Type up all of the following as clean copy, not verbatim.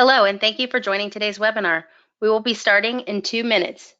Hello, and thank you for joining today's webinar. We will be starting in 2 minutes.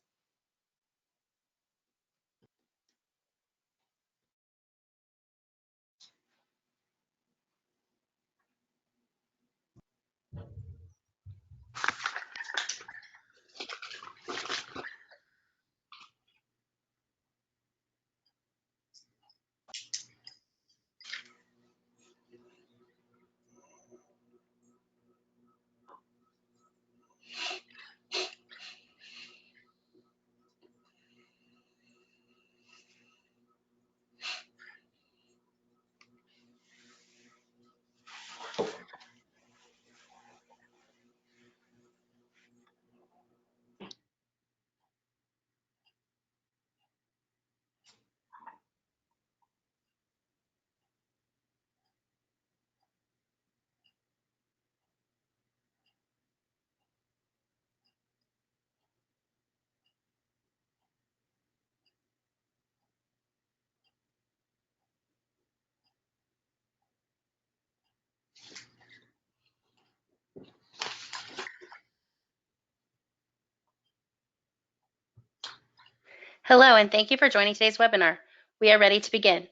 Hello, and thank you for joining today's webinar. We are ready to begin.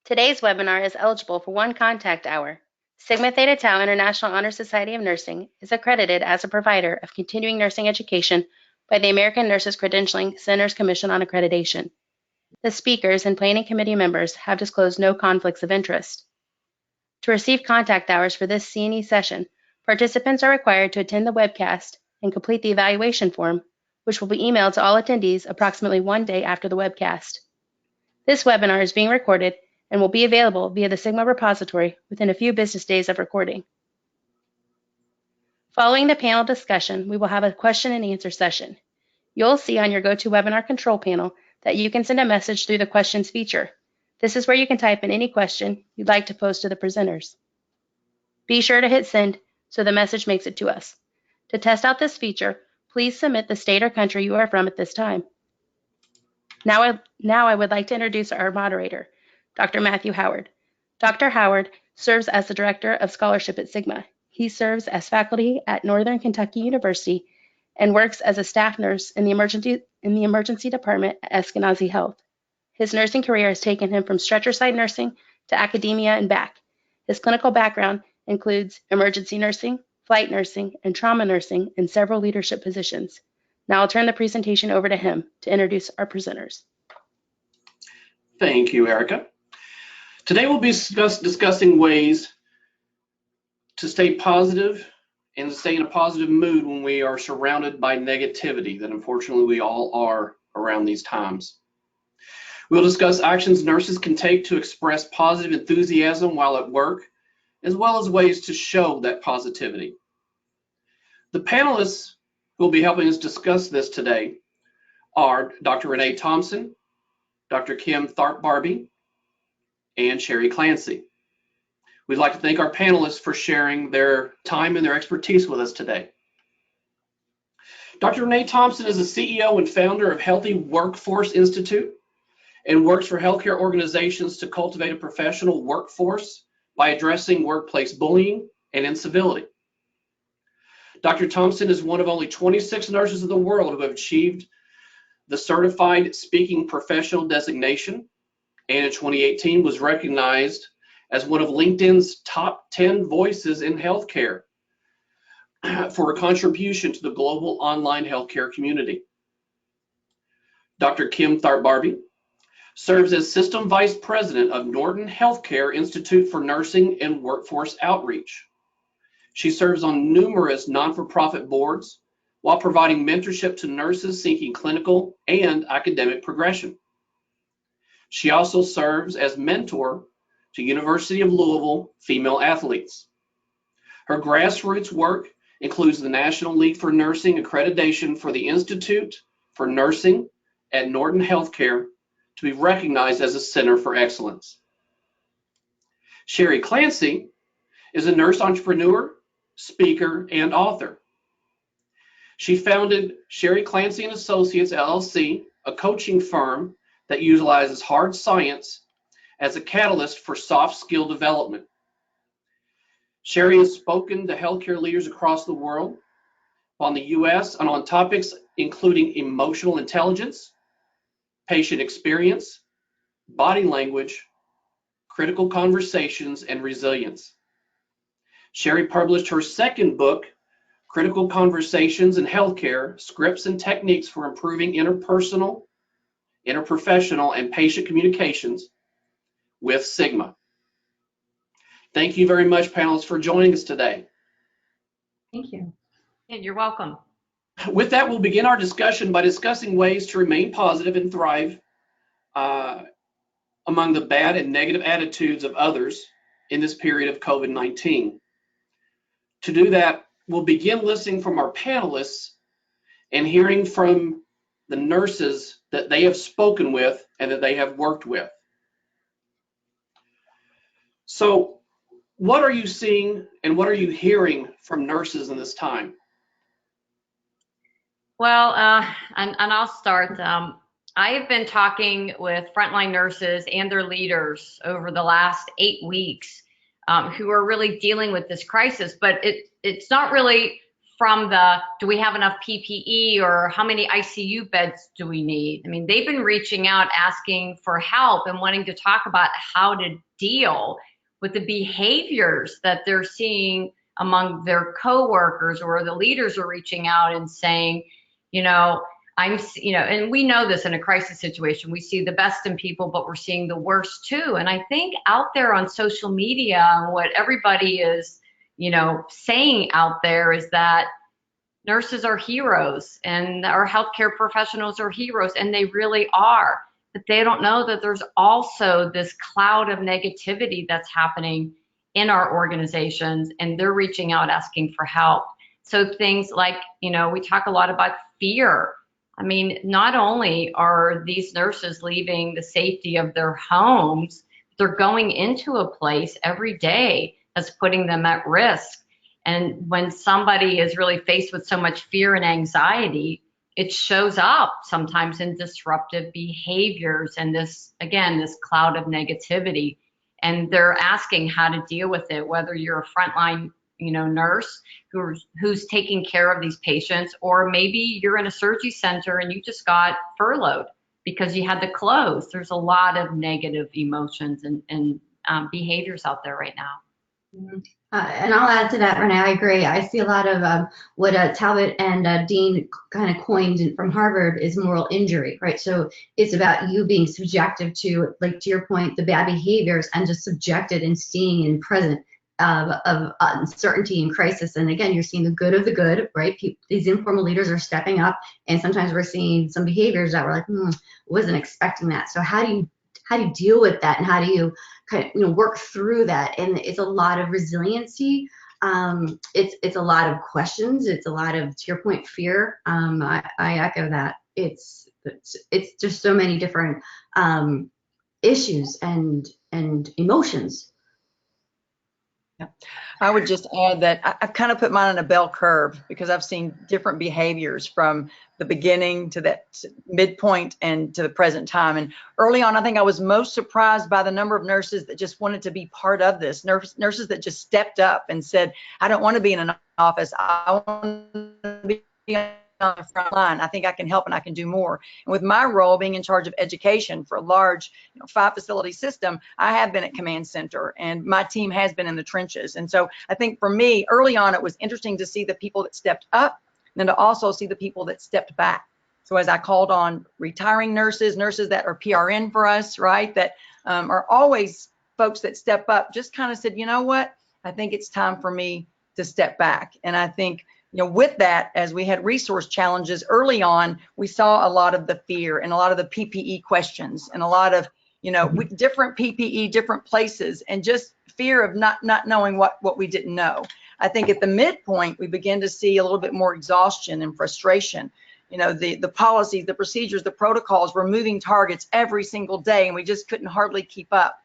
Today's webinar is eligible for one contact hour. Sigma Theta Tau International Honor Society of Nursing is accredited as a provider of continuing nursing education by the American Nurses Credentialing Centers Commission on Accreditation. The speakers and planning committee members have disclosed no conflicts of interest. To receive contact hours for this CNE session, participants are required to attend the webcast and complete the evaluation form, which will be emailed to all attendees approximately 1 day after the webcast. This webinar is being recorded and will be available via the Sigma repository within a few business days of recording. Following the panel discussion, we will have a question and answer session. You'll see on your GoToWebinar control panel that you can send a message through the questions feature. This is where you can type in any question you'd like to pose to the presenters. Be sure to hit send so the message makes it to us. To test out this feature, please submit the state or country you are from at this time. Now I would like to introduce our moderator, Dr. Matthew Howard. Dr. Howard serves as the Director of Scholarship at Sigma. He serves as faculty at Northern Kentucky University and works as a staff nurse in the emergency department at Eskenazi Health. His nursing career has taken him from stretcher side nursing to academia and back. His clinical background includes emergency nursing, flight nursing, and trauma nursing in several leadership positions. Now I'll turn the presentation over to him to introduce our presenters. Thank you, Erica. Today we'll be discussing ways to stay positive and to stay in a positive mood when we are surrounded by negativity that unfortunately we all are around these times. We'll discuss actions nurses can take to express positive enthusiasm while at work, as well as ways to show that positivity. The panelists who will be helping us discuss this today are Dr. Renee Thompson, Dr. Kim Tharp-Barbie, and Sherry Clancy. We'd like to thank our panelists for sharing their time and their expertise with us today. Dr. Renee Thompson is the CEO and founder of Healthy Workforce Institute and works for healthcare organizations to cultivate a professional workforce by addressing workplace bullying and incivility. Dr. Thompson is one of only 26 nurses in the world who have achieved the Certified Speaking Professional designation, and in 2018 was recognized as one of LinkedIn's top 10 voices in healthcare for a contribution to the global online healthcare community. Dr. Kim Tharp-Barbie serves as System Vice President of Norton Healthcare Institute for Nursing and Workforce Outreach. She serves on numerous non-for-profit boards while providing mentorship to nurses seeking clinical and academic progression. She also serves as mentor to University of Louisville female athletes. Her grassroots work includes the National League for Nursing accreditation for the Institute for Nursing at Norton Healthcare to be recognized as a Center for Excellence. Sherry Clancy is a nurse entrepreneur, speaker, and author. She founded Sherry Clancy and Associates LLC, a coaching firm that utilizes hard science as a catalyst for soft skill development. Sherry has spoken to healthcare leaders across the world, on the US, and on topics including emotional intelligence, patient experience, body language, critical conversations, and resilience. Sherry published her second book, Critical Conversations in Healthcare, Scripts and Techniques for Improving Interpersonal, Interprofessional, and Patient Communications with Sigma. Thank you very much, panelists, for joining us today. Thank you. Yeah, you're welcome. With that, we'll begin our discussion by discussing ways to remain positive and thrive among the bad and negative attitudes of others in this period of COVID-19. To do that, we'll begin listening from our panelists and hearing from the nurses that they have spoken with and that they have worked with. So, what are you seeing and what are you hearing from nurses in this time? Well, and I'll start. I have been talking with frontline nurses and their leaders over the last 8 weeks who are really dealing with this crisis, but it's not really from the, do we have enough PPE or how many ICU beds do we need? I mean, they've been reaching out, asking for help and wanting to talk about how to deal with the behaviors that they're seeing among their coworkers, or the leaders are reaching out and saying, and we know this in a crisis situation, we see the best in people, but we're seeing the worst too. And I think out there on social media, what everybody is, saying out there is that nurses are heroes and our healthcare professionals are heroes, and they really are. But they don't know that there's also this cloud of negativity that's happening in our organizations, and they're reaching out asking for help. So things like, we talk a lot about fear. I mean, not only are these nurses leaving the safety of their homes, they're going into a place every day that's putting them at risk. And when somebody is really faced with so much fear and anxiety, it shows up sometimes in disruptive behaviors and this cloud of negativity. And they're asking how to deal with it, whether you're a frontline nurse who's taking care of these patients, or maybe you're in a surgery center and you just got furloughed because you had to close. There's a lot of negative emotions and behaviors out there right now. And I'll add to that, Renee. I agree. I see a lot of what Talbot and Dean kind of coined from Harvard is moral injury, right? So it's about you being subjective to, like to your point, the bad behaviors, and just subjected and seeing and present of uncertainty and crisis. And again, you're seeing the good of the good, right? These informal leaders are stepping up, and sometimes we're seeing some behaviors that we're like, wasn't expecting that. So how do you deal with that, and how do you kind of work through that? And it's a lot of resiliency. It's a lot of questions. It's a lot of, to your point, fear. I echo that. It's just so many different issues and emotions. Yeah. I would just add that I've kind of put mine on a bell curve, because I've seen different behaviors from the beginning to that midpoint and to the present time. And early on, I think I was most surprised by the number of nurses that just wanted to be part of this. Nurses that just stepped up and said, I don't want to be in an office. I want to be on the front line. I think I can help and I can do more. And with my role being in charge of education for a large 5-facility system, I have been at command center, and my team has been in the trenches. And so I think for me, early on, it was interesting to see the people that stepped up, and then to also see the people that stepped back. So as I called on retiring nurses that are PRN for us, right, that are always folks that step up, just kind of said, you know what, I think it's time for me to step back. And I think with that, as we had resource challenges early on, we saw a lot of the fear and a lot of the PPE questions and a lot of, different PPE, different places, and just fear of not knowing what we didn't know. I think at the midpoint, we began to see a little bit more exhaustion and frustration. The policies, the procedures, the protocols were moving targets every single day, and we just couldn't hardly keep up.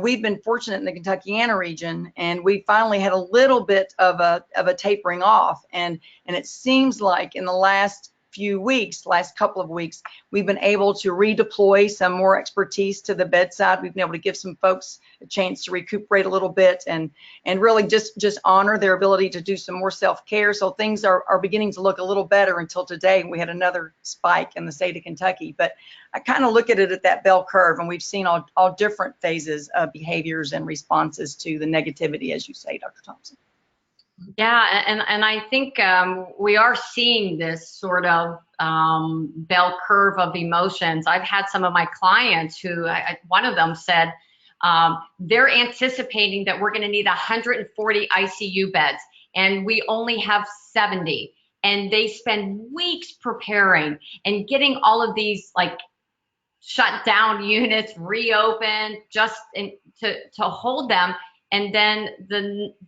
We've been fortunate in the Kentuckiana region, and we finally had a little bit of a tapering off. And it seems like in the last few weeks, last couple of weeks, we've been able to redeploy some more expertise to the bedside. We've been able to give some folks a chance to recuperate a little bit and really just honor their ability to do some more self-care. So things are beginning to look a little better until today. We had another spike in the state of Kentucky, but I kind of look at it at that bell curve, and we've seen all different phases of behaviors and responses to the negativity, as you say, Dr. Thompson. Yeah, and I think we are seeing this sort of bell curve of emotions. I've had some of my clients who, one of them said, they're anticipating that we're going to need 140 ICU beds, and we only have 70. And they spend weeks preparing and getting all of these like shut down units reopened just to hold them. And then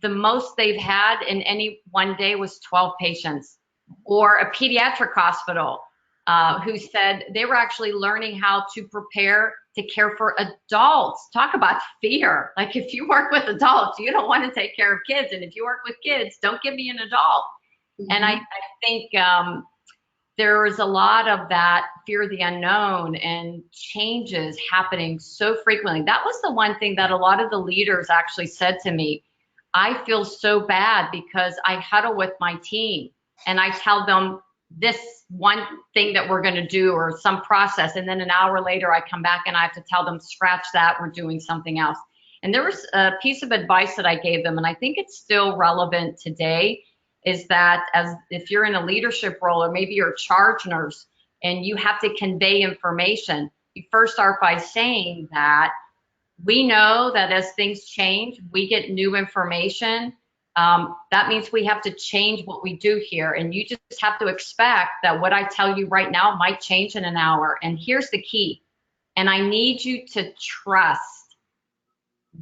the most they've had in any one day was 12 patients. Or a pediatric hospital who said they were actually learning how to prepare to care for adults. Talk about fear. Like, if you work with adults, you don't want to take care of kids. And if you work with kids, don't give me an adult. Mm-hmm. And I think there is a lot of that fear of the unknown and changes happening so frequently. That was the one thing that a lot of the leaders actually said to me. I feel so bad because I huddle with my team and I tell them this one thing that we're going to do or some process. And then an hour later, I come back and I have to tell them, scratch that, we're doing something else. And there was a piece of advice that I gave them, and I think it's still relevant today, is that if you're in a leadership role, or maybe you're a charge nurse and you have to convey information, you first start by saying that we know that as things change, we get new information. That means we have to change what we do here. And you just have to expect that what I tell you right now might change in an hour. And here's the key. And I need you to trust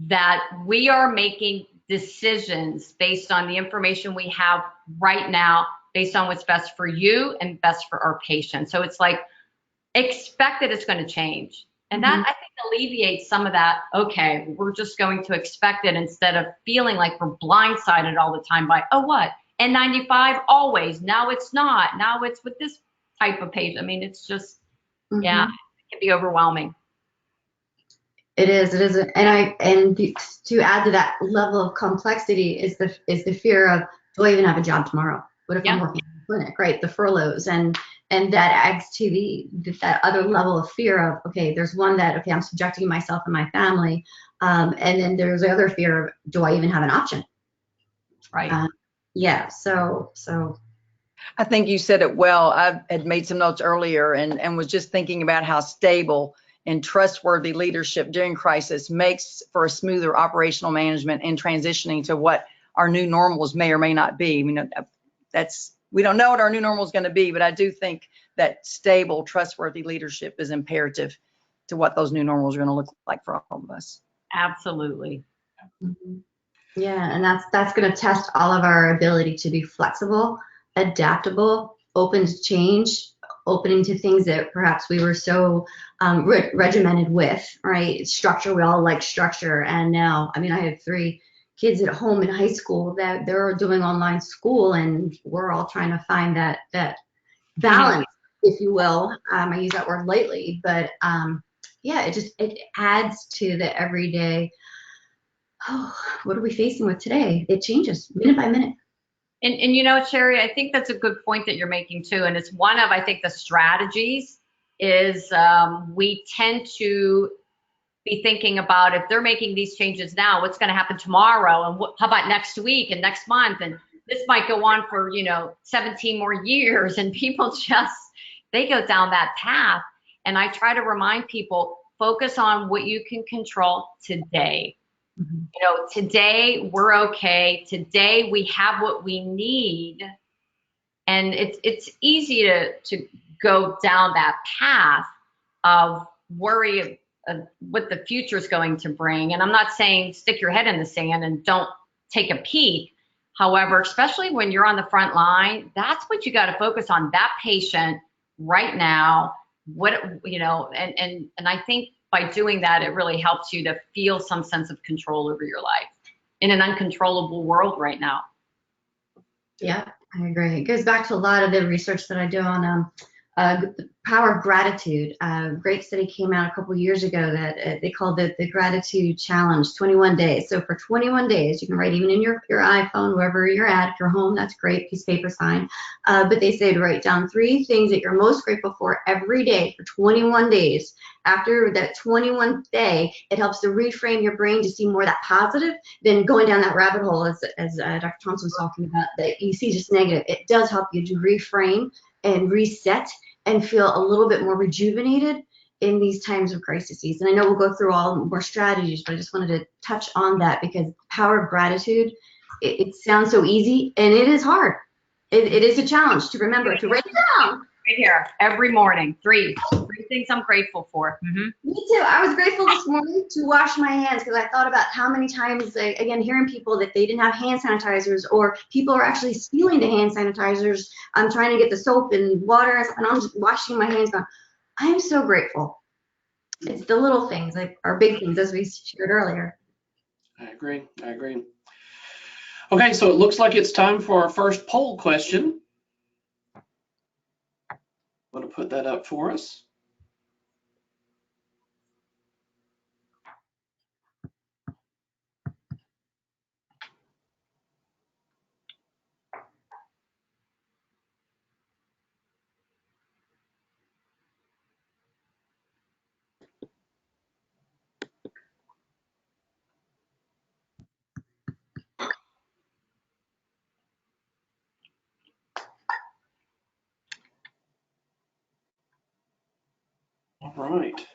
that we are making decisions based on the information we have right now, based on what's best for you and best for our patients. So it's like, expect that it's going to change. And that, I think, alleviates some of that, okay, we're just going to expect it, instead of feeling like we're blindsided all the time by, oh, what? N95 always, now it's not. Now it's with this type of patient. I mean, it's just, yeah, it can be overwhelming. It is, and to add to that level of complexity is the fear of, do I even have a job tomorrow? What if I'm working in a clinic, right? The furloughs, and that adds to that other level of fear of, okay, there's one that, okay, I'm subjecting myself and my family, and then there's the other fear of, do I even have an option? Right. Yeah. So. I think you said it well. I had made some notes earlier and was just thinking about how stable and trustworthy leadership during crisis makes for a smoother operational management and transitioning to what our new normals may or may not be. I mean, we don't know what our new normal is going to be, but I do think that stable, trustworthy leadership is imperative to what those new normals are going to look like for all of us. Absolutely. Yeah, and that's going to test all of our ability to be flexible, adaptable, open to change, opening to things that perhaps we were so regimented with, right? Structure, we all like structure. And now, I mean, I have 3 kids at home in high school that they're doing online school, and we're all trying to find that balance, if you will. I use that word lightly, but yeah, it adds to the everyday, oh, what are we facing with today? It changes minute by minute. And you know, Sherry, I think that's a good point that you're making too. And it's one of, I think, the strategies is we tend to be thinking about, if they're making these changes now, what's going to happen tomorrow, and how about next week and next month, and this might go on for 17 more years, and people just, they go down that path. And I try to remind people, focus on what you can control today. Today we're okay. Today we have what we need, and it's easy to go down that path of worry of what the future is going to bring. And I'm not saying stick your head in the sand and don't take a peek. However, especially when you're on the front line, that's what you got to focus on, that patient right now. And I think by doing that, it really helps you to feel some sense of control over your life in an uncontrollable world right now. Yeah, I agree. It goes back to a lot of the research that I do on the power of gratitude. Great study came out a couple years ago that they called it the gratitude challenge, 21 days. So for 21 days, you can write even in your iPhone, wherever you're at. If you're home, that's great, piece of paper sign. But they say to write down 3 things that you're most grateful for every day for 21 days. After that 21th day, it helps to reframe your brain to see more of that positive than going down that rabbit hole, as Dr. Thompson was talking about, that you see just negative. It does help you to reframe and reset and feel a little bit more rejuvenated in these times of crises. And I know we'll go through all more strategies, but I just wanted to touch on that because power of gratitude, it sounds so easy and it is hard. It is a challenge to remember to write it down. Right here, every morning, three things I'm grateful for. Me too. I was grateful this morning to wash my hands because I thought about how many times, again, hearing people that they didn't have hand sanitizers or people are actually stealing the hand sanitizers. I'm trying to get the soap and water and I'm just washing my hands. I am so grateful. It's the little things, like our big things, as we shared earlier. I agree. Okay, so it looks like it's time for our first poll question. I'm going to put that up for us. All right.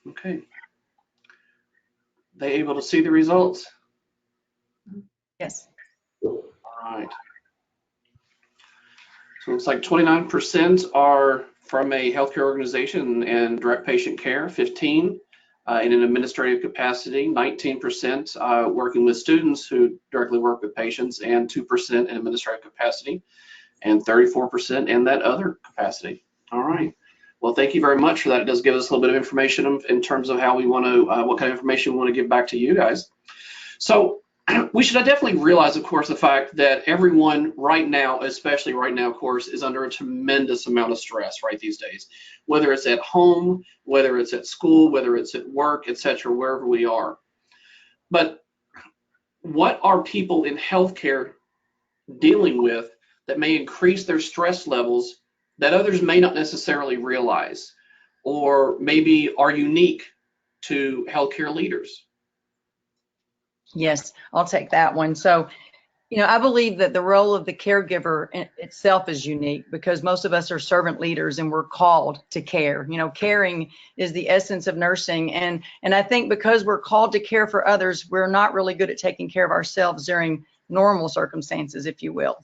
Okay. They able to see the results? Yes. All right. So it looks like 29% are from a healthcare organization and direct patient care, 15 in an administrative capacity, 19% working with students who directly work with patients, and 2% in administrative capacity, and 34% in that other capacity. All right. Well, thank you very much for that. It does give us a little bit of information in terms of how we want to, what kind of information we want to give back to you guys. So we should definitely realize, of course, the fact that everyone right now, especially right now, of course, is under a tremendous amount of stress right these days, whether it's at home, whether it's at school, whether it's at work, etc., wherever we are. But what are people in healthcare dealing with that may increase their stress levels that others may not necessarily realize, or maybe are unique to healthcare leaders? Yes, I'll take that one. So, I believe that the role of the caregiver itself is unique because most of us are servant leaders and we're called to care. Caring is the essence of nursing. And I think because we're called to care for others, we're not really good at taking care of ourselves during normal circumstances, if you will.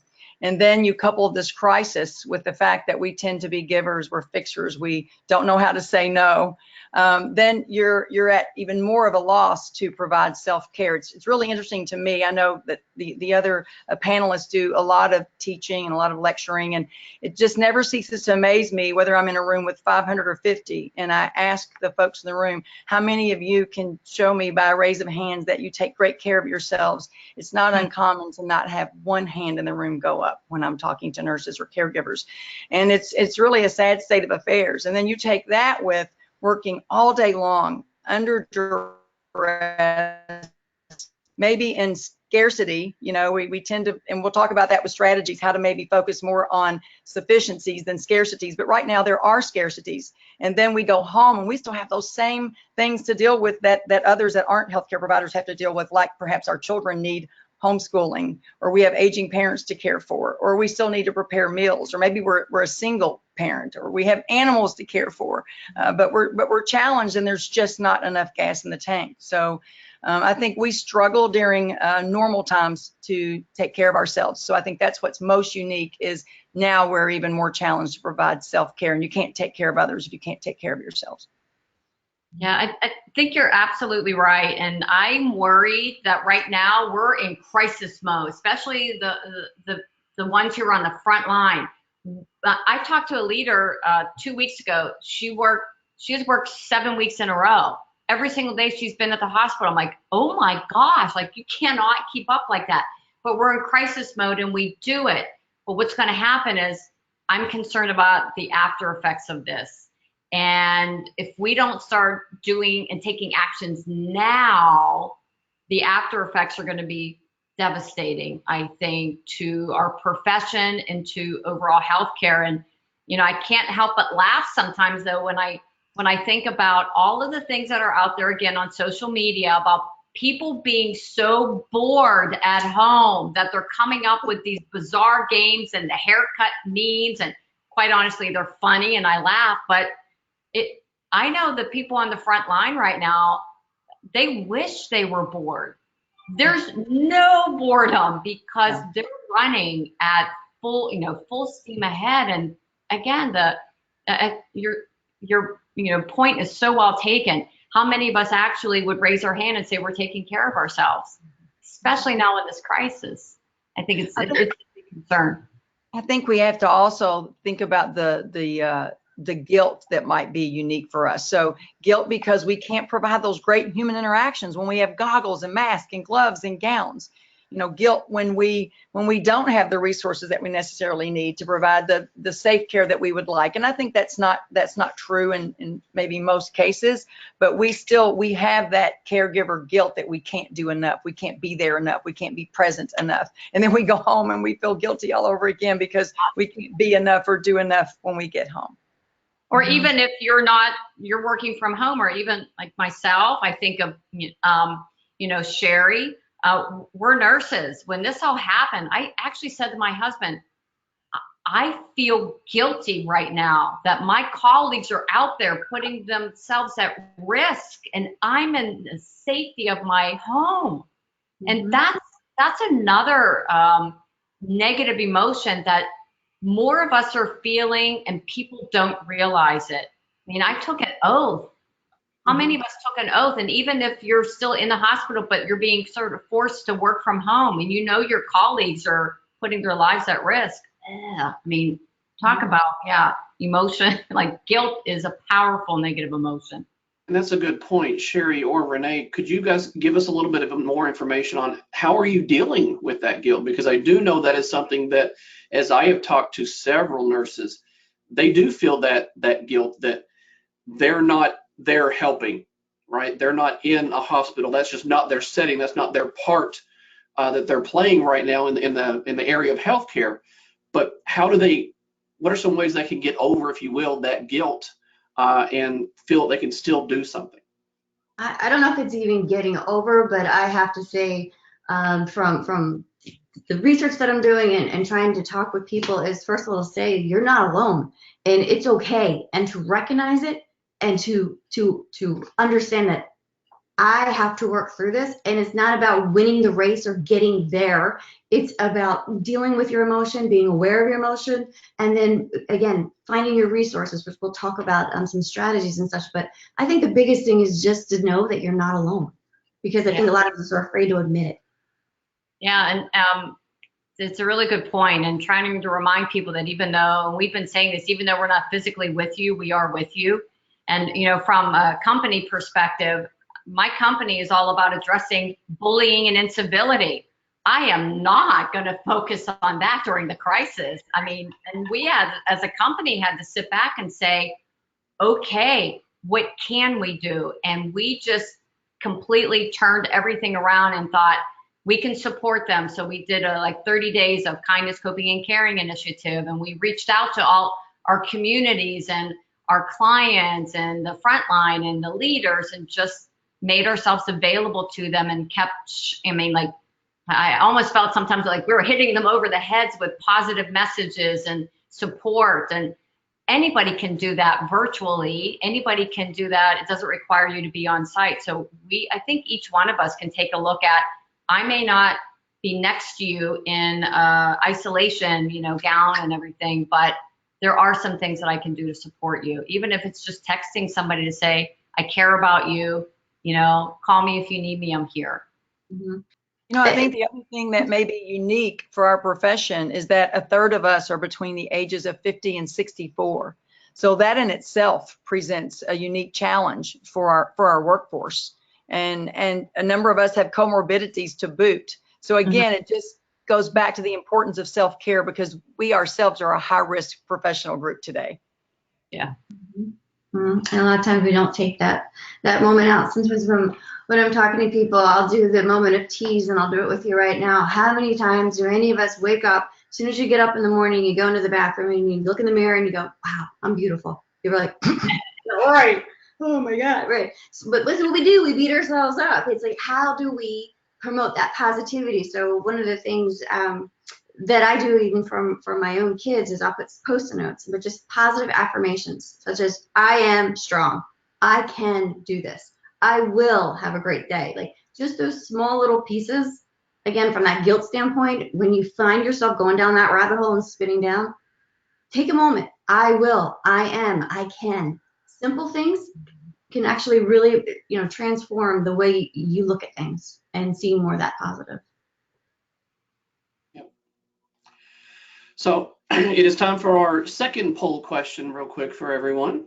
And then you couple this crisis with the fact that we tend to be givers, we're fixers, we don't know how to say no. Then you're at even more of a loss to provide self-care. It's really interesting to me. I know that the other panelists do a lot of teaching and a lot of lecturing, and it just never ceases to amaze me whether I'm in a room with 500 or 50, and I ask the folks in the room, how many of you can show me by a raise of hands that you take great care of yourselves? It's not uncommon to not have one hand in the room go up when I'm talking to nurses or caregivers. And it's really a sad state of affairs. And then you take that with working all day long under duress, maybe in scarcity. We tend to, and we'll talk about that with strategies, how to maybe focus more on sufficiencies than scarcities. But right now there are scarcities. And then we go home and we still have those same things to deal with that others that aren't healthcare providers have to deal with, like perhaps our children need homeschooling, or we have aging parents to care for, or we still need to prepare meals, or maybe we're a single parent, or we have animals to care for, but we're challenged and there's just not enough gas in the tank. So I think we struggle during normal times to take care of ourselves. So I think that's what's most unique, is now we're even more challenged to provide self-care, and you can't take care of others if you can't take care of yourselves. Yeah, I think you're absolutely right. And I'm worried that right now we're in crisis mode, especially the ones who are on the front line. I talked to a leader 2 weeks ago. She has worked 7 weeks in a row. Every single day she's been at the hospital. I'm like, oh my gosh, like you cannot keep up like that. But we're in crisis mode and we do it. But what's going to happen is I'm concerned about the after effects of this. And if we don't start doing and taking actions now, the after effects are going to be devastating, I think, to our profession and to overall healthcare. And, you know, I can't help but laugh sometimes though when I think about all of the things that are out there again on social media about people being so bored at home that they're coming up with these bizarre games and the haircut memes, and quite honestly, they're funny and I laugh, but I know the people on the front line right now, they wish they were bored. There's no boredom because they're running at full steam ahead. And again, your point is so well taken. How many of us actually would raise our hand and say we're taking care of ourselves, especially now in this crisis? I think it's a big concern. I think we have to also think about the guilt that might be unique for us. So guilt because we can't provide those great human interactions when we have goggles and masks and gloves and gowns. You know, guilt when we don't have the resources that we necessarily need to provide the safe care that we would like. And I think that's not true in maybe most cases, but we have that caregiver guilt that we can't do enough. We can't be there enough. We can't be present enough. And then we go home and we feel guilty all over again because we can't be enough or do enough when we get home. Or even if you're working from home, or even like myself, I think of, Sherry, we're nurses. When this all happened, I actually said to my husband, I feel guilty right now that my colleagues are out there putting themselves at risk and I'm in the safety of my home. And that's another negative emotion that more of us are feeling and people don't realize it. I mean, I took an oath. How many of us took an oath? And even if you're still in the hospital, but you're being sort of forced to work from home and you know your colleagues are putting their lives at risk. I mean, talk about, emotion. Like guilt is a powerful negative emotion. And that's a good point. Sherry or Renee, could you guys give us a little bit of more information on how are you dealing with that guilt? Because I do know that is something that, as I have talked to several nurses, they do feel that guilt that they're not there helping, right? They're not in a hospital. That's just not their setting. That's not their part that they're playing right now in the area of healthcare. But what are some ways they can get over, if you will, that guilt and feel they can still do something? I don't know if it's even getting over, but I have to say from the research that I'm doing and trying to talk with people is, first of all, say you're not alone and it's okay, and to recognize it and to understand that I have to work through this, and it's not about winning the race or getting there. It's about dealing with your emotion, being aware of your emotion, and then again, finding your resources, which we'll talk about some strategies and such. But I think the biggest thing is just to know that you're not alone, because I think a lot of us are afraid to admit it. Yeah, and it's a really good point, and trying to remind people that even though, and we've been saying this, even though we're not physically with you, we are with you. And, from a company perspective, my company is all about addressing bullying and incivility. I am not going to focus on that during the crisis. I mean, and we as a company had to sit back and say, okay, what can we do? And we just completely turned everything around and thought we can support them. So we did a 30 days of kindness, coping, and caring initiative. And we reached out to all our communities and our clients and the frontline and the leaders and just made ourselves available to them and I almost felt sometimes like we were hitting them over the heads with positive messages and support. And anybody can do that virtually. Anybody can do that. It doesn't require you to be on site. So I think each one of us can take a look at, I may not be next to you in isolation, gown and everything, but there are some things that I can do to support you. Even if it's just texting somebody to say, I care about you, call me if you need me, I'm here. Mm-hmm. You know, I think the other thing that may be unique for our profession is that a third of us are between the ages of 50 and 64. So that in itself presents a unique challenge for our workforce. And a number of us have comorbidities to boot. So again, it just goes back to the importance of self-care, because we ourselves are a high-risk professional group today. Yeah. And a lot of times we don't take that moment out. Sometimes when I'm talking to people, I'll do the moment of tease, and I'll do it with you right now. How many times do any of us wake up, as soon as you get up in the morning, you go into the bathroom and you look in the mirror and you go, wow, I'm beautiful. You're like, all right, oh my God, right. So, but what's what we do? We beat ourselves up. It's like, how do we promote that positivity? So one of the things that I do even for my own kids is I'll put post-it notes, but just positive affirmations, such as I am strong. I can do this. I will have a great day. Like just those small little pieces, again, from that guilt standpoint, when you find yourself going down that rabbit hole and spinning down, take a moment. I will, I am, I can. Simple things can actually really, transform the way you look at things and see more of that positive. So it is time for our second poll question real quick for everyone.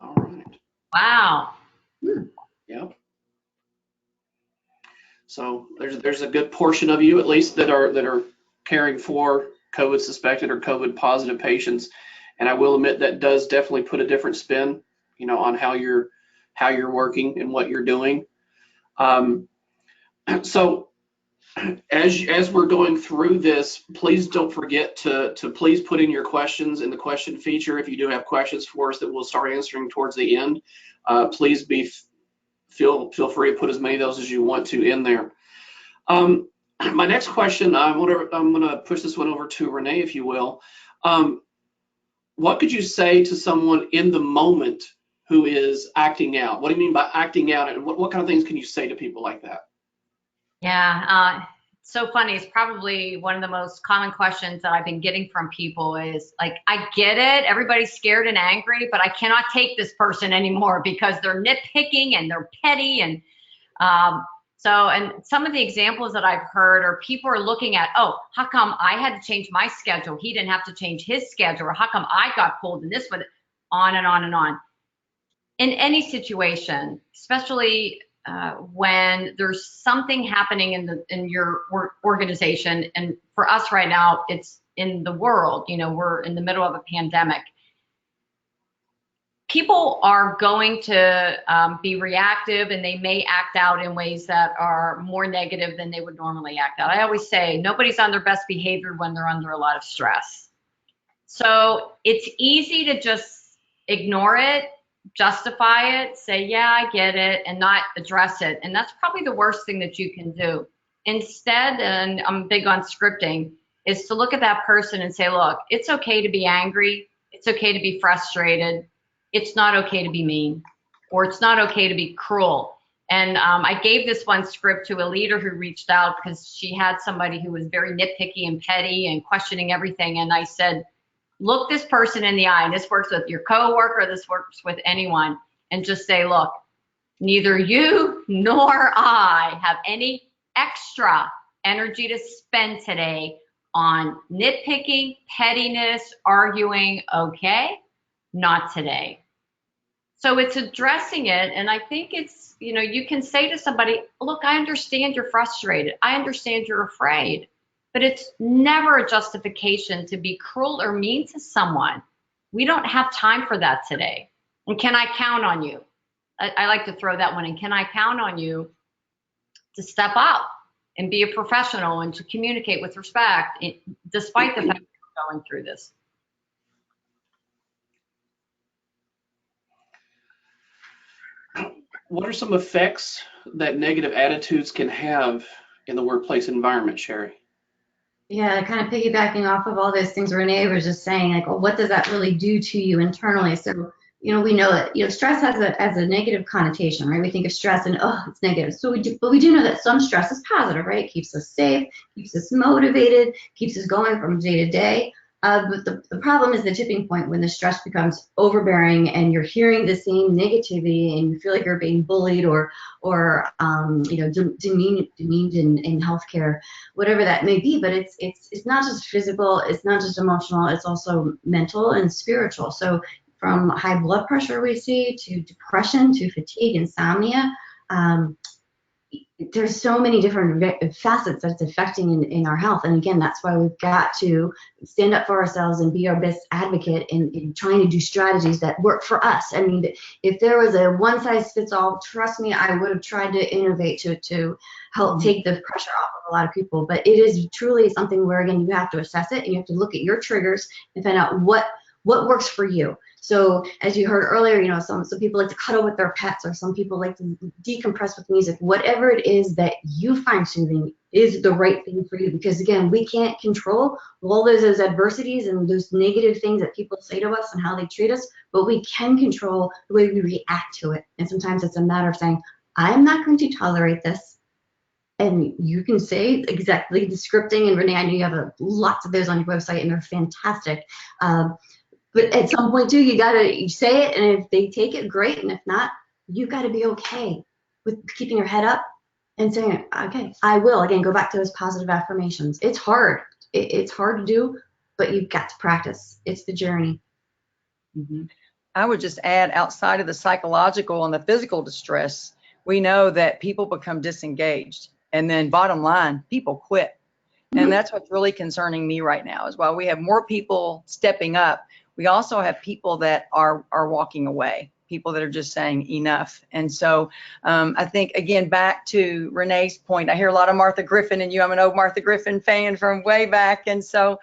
All right. Wow. Yep. So there's a good portion of you, at least, that are caring for COVID suspected or COVID positive patients, and I will admit that does definitely put a different spin, on how you're working and what you're doing. So as we're going through this, please don't forget to please put in your questions in the question feature. If you do have questions for us that we'll start answering towards the end, please feel free to put as many of those as you want to in there. My next question, I'm gonna push this one over to Renee, if you will. What could you say to someone in the moment who is acting out? What do you mean by acting out, and what kind of things can you say to people like that? Yeah, so funny. It's probably one of the most common questions that I've been getting from people is like, I get it. Everybody's scared and angry, but I cannot take this person anymore because they're nitpicking and they're petty. And and some of the examples that I've heard are people are looking at, oh, how come I had to change my schedule? He didn't have to change his schedule. Or how come I got pulled in this one? On and on and on. In any situation, especially when there's something happening in your organization, and for us right now, it's in the world. We're in the middle of a pandemic. People are going to be reactive, and they may act out in ways that are more negative than they would normally act out. I always say nobody's on their best behavior when they're under a lot of stress. So it's easy to just ignore it, justify it, say, yeah, I get it, and not address it. And that's probably the worst thing that you can do. Instead, and I'm big on scripting, is to look at that person and say, look, it's okay to be angry. It's okay to be frustrated. It's not okay to be mean, or it's not okay to be cruel. And I gave this one script to a leader who reached out because she had somebody who was very nitpicky and petty and questioning everything. And I said, look this person in the eye, and this works with your coworker, this works with anyone, and just say, look, neither you nor I have any extra energy to spend today on nitpicking, pettiness, arguing, okay? Not today. So it's addressing it, and I think it's, you can say to somebody, look, I understand you're frustrated. I understand you're afraid. But it's never a justification to be cruel or mean to someone. We don't have time for that today. And can I count on you? I like to throw that one in. Can I count on you to step up and be a professional and to communicate with respect, despite the fact that you're going through this? What are some effects that negative attitudes can have in the workplace environment, Sherry? Yeah, kind of piggybacking off of all those things Renee was just saying, like, well, what does that really do to you internally? So, we know that, stress has a negative connotation, right? We think of stress and, oh, it's negative. So but we do know that some stress is positive, right? It keeps us safe, keeps us motivated, keeps us going from day to day. But the problem is the tipping point when the stress becomes overbearing and you're hearing the same negativity and you feel like you're being bullied or demeaned in healthcare, whatever that may be. But it's not just physical, it's not just emotional, it's also mental and spiritual. So from high blood pressure we see to depression to fatigue, insomnia. There's so many different facets that it's affecting in our health. And again, that's why we've got to stand up for ourselves and be our best advocate in trying to do strategies that work for us. I mean, if there was a one size fits all, trust me, I would have tried to innovate to help take the pressure off of a lot of people. But it is truly something where, again, you have to assess it and you have to look at your triggers and find out what works for you. So as you heard earlier, some people like to cuddle with their pets, or some people like to decompress with music. Whatever it is that you find soothing is the right thing for you. Because again, we can't control all those adversities and those negative things that people say to us and how they treat us, but we can control the way we react to it. And sometimes it's a matter of saying, I'm not going to tolerate this. And you can say exactly the scripting. And Renee, I know you have lots of those on your website, and they're fantastic. But at some point too, you gotta say it, and if they take it, great, and if not, you gotta be okay with keeping your head up and saying, okay, I will. Again, go back to those positive affirmations. It's hard. It's hard to do, but you've got to practice. It's the journey. Mhm. I would just add, outside of the psychological and the physical distress, we know that people become disengaged. And then bottom line, people quit. And that's what's really concerning me right now, is while we have more people stepping up, we also have people that are walking away, people that are just saying enough. And so I think, again, back to Renee's point, I hear a lot of Martha Griffin in you. I'm an old Martha Griffin fan from way back. And so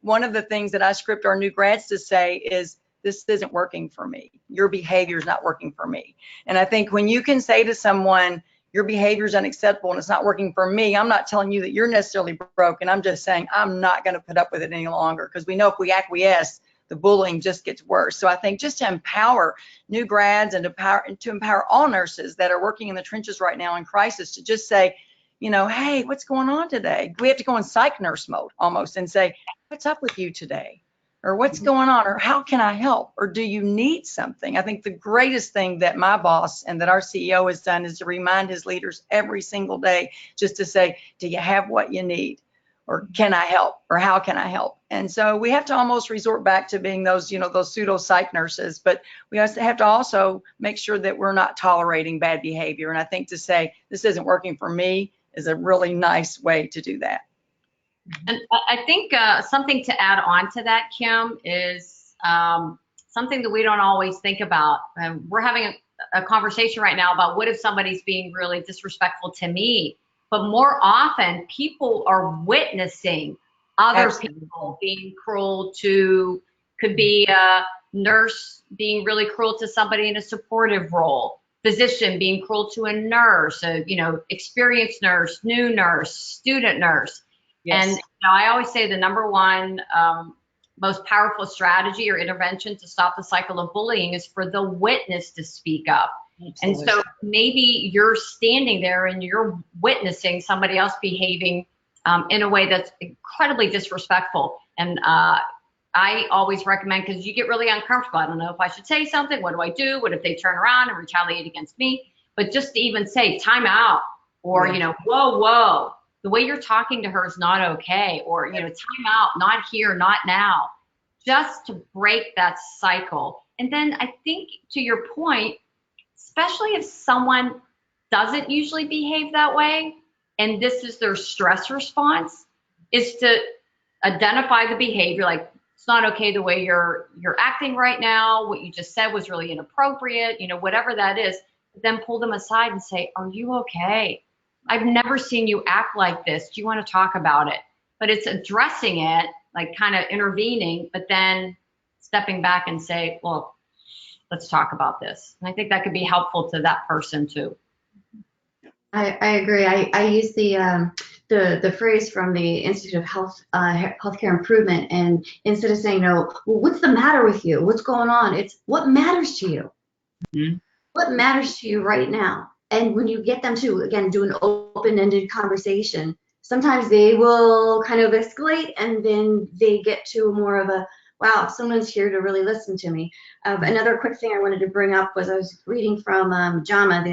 one of the things that I script our new grads to say is, this isn't working for me. Your behavior is not working for me. And I think when you can say to someone, your behavior is unacceptable and it's not working for me, I'm not telling you that you're necessarily broken. I'm just saying I'm not going to put up with it any longer, because we know if we acquiesce, the bullying just gets worse. So I think just to empower new grads and to empower all nurses that are working in the trenches right now in crisis, to just say, hey, what's going on today? We have to go in psych nurse mode almost and say, what's up with you today? Or what's going on? Or how can I help? Or do you need something? I think the greatest thing that my boss and that our CEO has done is to remind his leaders every single day, just to say, do you have what you need? Or can I help? Or how can I help? And so we have to almost resort back to being those, those pseudo psych nurses, but we have to also make sure that we're not tolerating bad behavior. And I think to say, this isn't working for me is a really nice way to do that. And I think something to add on to that, Kim, is something that we don't always think about. We're having a conversation right now about what if somebody's being really disrespectful to me, but more often people are witnessing other Absolutely. people being cruel to, could be a nurse being really cruel to somebody in a supportive role, physician being cruel to a nurse, experienced nurse, new nurse, student nurse. Yes. And I always say the number one most powerful strategy or intervention to stop the cycle of bullying is for the witness to speak up. Absolutely. And so maybe you're standing there and you're witnessing somebody else behaving in a way that's incredibly disrespectful. And I always recommend, because you get really uncomfortable. I don't know if I should say something. What do I do? What if they turn around and retaliate against me? But just to even say time out, or, whoa. The way you're talking to her is not okay, or, time out, not here, not now, just to break that cycle. And then I think, to your point, especially if someone doesn't usually behave that way, and this is their stress response, is to identify the behavior, like, it's not okay the way you're acting right now, what you just said was really inappropriate, whatever that is, then pull them aside and say, are you okay? I've never seen you act like this. Do you want to talk about it? But it's addressing it, like kind of intervening, but then stepping back and say, well, let's talk about this. And I think that could be helpful to that person too. I agree. I use the phrase from the Institute of Healthcare Improvement, and instead of saying no, well, what's the matter with you? What's going on? It's what matters to you. Mhm. What matters to you right now? And when you get them to again do an open-ended conversation, sometimes they will kind of escalate, and then they get to more of a wow, someone's here to really listen to me. Another quick thing I wanted to bring up was I was reading from JAMA,